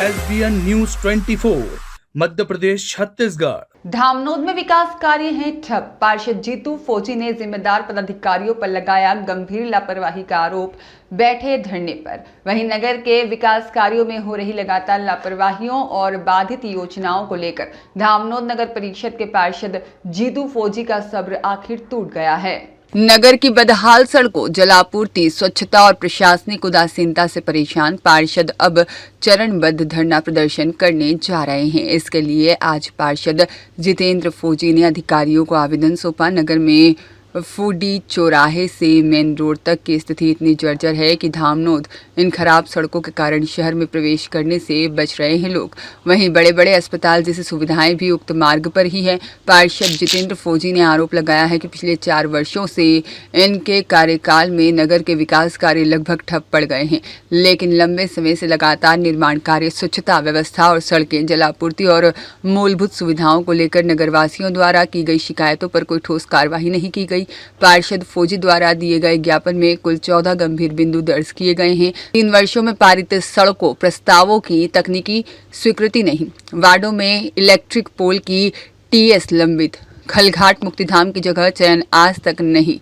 SBN news 24 Madhya Pradesh Chhattisgarh. Dhamnod में विकास कार्य हैं ठप। पार्षद जीतू फौजी ने जिम्मेदार पदाधिकारियों पर लगाया गंभीर लापरवाही का आरोप, बैठे धरने पर। वहीं नगर के विकास कार्यों में हो रही लगातार लापरवाहियों और बाधित योजनाओं को लेकर धामनोद नगर परिषद के पार्षद जीतू फौजी का सब्र आखिर टूट गया है। नगर की बदहाल सड़कों, जलापूर्ति, स्वच्छता और प्रशासनिक उदासीनता से परेशान पार्षद अब चरणबद्ध धरना प्रदर्शन करने जा रहे हैं। इसके लिए आज पार्षद जितेंद्र फौजी ने अधिकारियों को आवेदन सौंपा। नगर में फूडी चौराहे से मेन रोड तक की स्थिति इतनी जर्जर है कि धामनोद इन खराब सड़कों के कारण शहर में प्रवेश करने से बच रहे हैं लोग। वहीं बड़े बड़े अस्पताल जैसी सुविधाएं भी उक्त मार्ग पर ही है। पार्षद जितेंद्र फौजी ने आरोप लगाया है कि पिछले 4 वर्षों से इनके कार्यकाल में नगर के विकास कार्य लगभग ठप पड़ गए हैं, लेकिन लंबे समय से लगातार निर्माण कार्य, स्वच्छता व्यवस्था और सड़कें, जलापूर्ति और मूलभूत सुविधाओं को लेकर नगरवासियों द्वारा की गई शिकायतों पर कोई ठोस कार्रवाई नहीं की गई। पार्षद फौजी द्वारा दिए गए ज्ञापन में कुल 14 गंभीर बिंदु दर्ज किए गए हैं। 3 वर्षों में पारित सड़कों प्रस्तावों की तकनीकी स्वीकृति नहीं, वार्डों में इलेक्ट्रिक पोल की TS लंबित, खलघाट मुक्तिधाम की जगह चयन आज तक नहीं,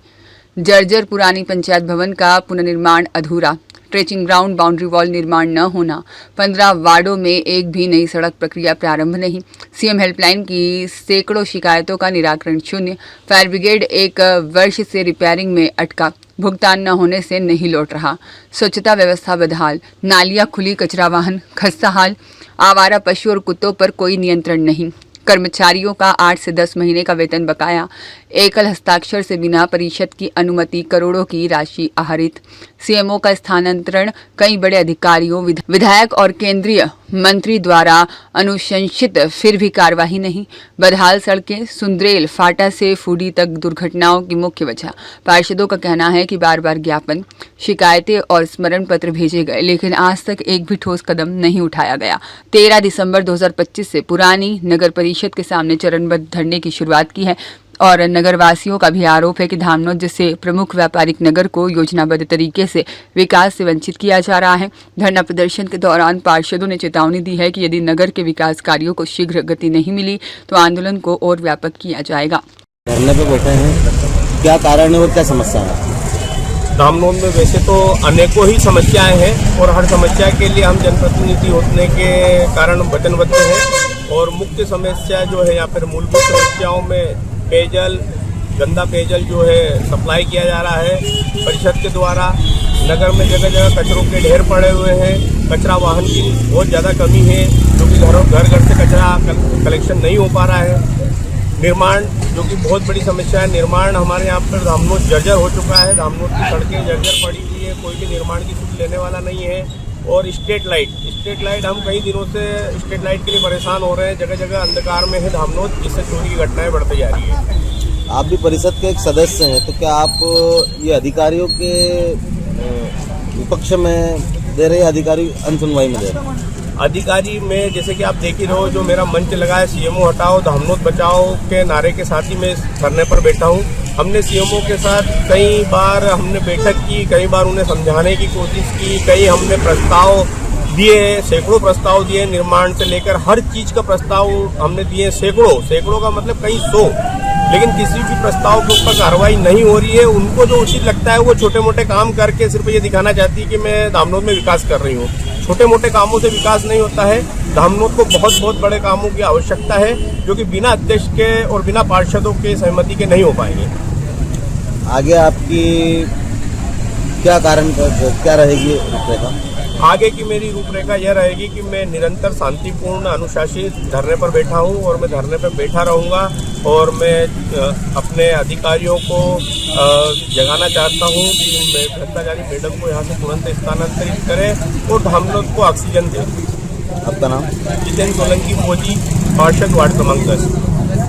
जर्जर पुरानी पंचायत भवन का पुनर्निर्माण अधूरा, ट्रेचिंग ग्राउंड, बाउंड्री वॉल निर्माण न होना, 15 वार्डों में एक भी नई सड़क प्रक्रिया प्रारंभ नहीं, CM हेल्पलाइन की सैकड़ों शिकायतों का निराकरण शून्य, फायर ब्रिगेड 1 वर्ष से रिपेयरिंग में अटका, भुगतान न होने से नहीं लौट रहा, स्वच्छता व्यवस्था बदहाल, नालियां खुली, कचरा वाहन खस्ता हाल, आवारा पशु और कुत्तों पर कोई नियंत्रण नहीं, कर्मचारियों का 8 से 10 महीने का वेतन बकाया, एकल हस्ताक्षर से बिना परिषद की अनुमति करोड़ों की राशि आहरित, CMO का स्थानांतरण, कई बड़े अधिकारियों, विधायक और केंद्रीय मंत्री द्वारा अनुशंसित फिर भी कार्यवाही नहीं, बदहाल सड़कें, सुंदरेल फाटा से फूडी तक दुर्घटनाओं की मुख्य वजह। पार्षदों का कहना है कि बार बार ज्ञापन, शिकायतें और स्मरण पत्र भेजे गए, लेकिन आज तक एक भी ठोस कदम नहीं उठाया गया। 13 दिसंबर 2025 से पुरानी नगर परिषद के सामने चरणबद्ध धरने की शुरुआत की है और नगरवासियों का भी आरोप है कि धामनोद जैसे प्रमुख व्यापारिक नगर को योजनाबद्ध तरीके से विकास से वंचित किया जा रहा है। धरना प्रदर्शन के दौरान पार्षदों ने चेतावनी दी है कि यदि नगर के विकास कार्यों को शीघ्र गति नहीं मिली तो आंदोलन को और व्यापक किया जाएगा। धरने पे बैठे हैं, क्या कारण है और क्या समस्या है? धामनोद में वैसे तो अनेकों ही समस्याएं हैं और हर समस्या के लिए हम जनप्रतिनिधि होने के कारण वचनबद्ध हैं। और मुख्य समस्या जो है या फिर मूलभूत समस्याओं में पेयजल, गंदा पेयजल जो है सप्लाई किया जा रहा है परिषद के द्वारा। नगर में जगह जगह कचरों के ढेर पड़े हुए हैं, कचरा वाहन की बहुत ज़्यादा कमी है, क्योंकि घर घर से कचरा कलेक्शन नहीं हो पा रहा है। निर्माण जो कि बहुत बड़ी समस्या है, निर्माण हमारे यहाँ पर धामनोद जर्जर हो चुका है, धामनोद की सड़कें जर्जर पड़ी हुई है, कोई भी निर्माण की सुध लेने वाला नहीं है। और स्ट्रीट लाइट हम कई दिनों से स्ट्रीट लाइट के लिए परेशान हो रहे हैं, जगह जगह अंधकार में है धामनोद, जिससे चोरी की घटनाएं बढ़ती जा रही है। आप भी परिषद के एक सदस्य हैं, तो क्या आप ये अधिकारियों के विपक्ष में दे रहे, अधिकारी अनसुनवाई में दे रहे हैं? अधिकारी में जैसे कि आप देख ही रहो, जो मेरा मंच लगा है CMO हटाओ धामनोद बचाओ के नारे के साथ ही मैं धरने पर बैठा हूँ। हमने CMO के साथ कई बार हमने बैठक की, कई बार उन्हें समझाने की कोशिश की, कई हमने प्रस्ताव दिए, सैकड़ों प्रस्ताव दिए, निर्माण से लेकर हर चीज़ का प्रस्ताव हमने दिए, सैकड़ों का मतलब कई 100, लेकिन किसी भी प्रस्ताव के ऊपर कार्रवाई नहीं हो रही है। उनको जो उचित लगता है वो छोटे मोटे काम करके सिर्फ ये दिखाना चाहती है कि मैं धामनोद में विकास कर रही हूँ। छोटे मोटे कामों से विकास नहीं होता है, धामनोद को बहुत बड़े कामों की आवश्यकता है, जो कि बिना अध्यक्ष के और बिना पार्षदों के सहमति के नहीं हो पाएंगे। आगे आपकी क्या कारण, क्या रहेगी रूपरेखा? आगे की मेरी रूपरेखा यह रहेगी कि मैं निरंतर शांतिपूर्ण अनुशासित धरने पर बैठा हूं और मैं धरने पर बैठा रहूंगा और मैं अपने अधिकारियों को जगाना चाहता हूं कि भ्रष्टाचारी मैडम को यहां से तुरंत स्थानांतरित करें और धामनोद को ऑक्सीजन दें। आपका नाम? जितेंद्र सोलंकी फौजी, पार्षद वार्ड क्रमांक 10।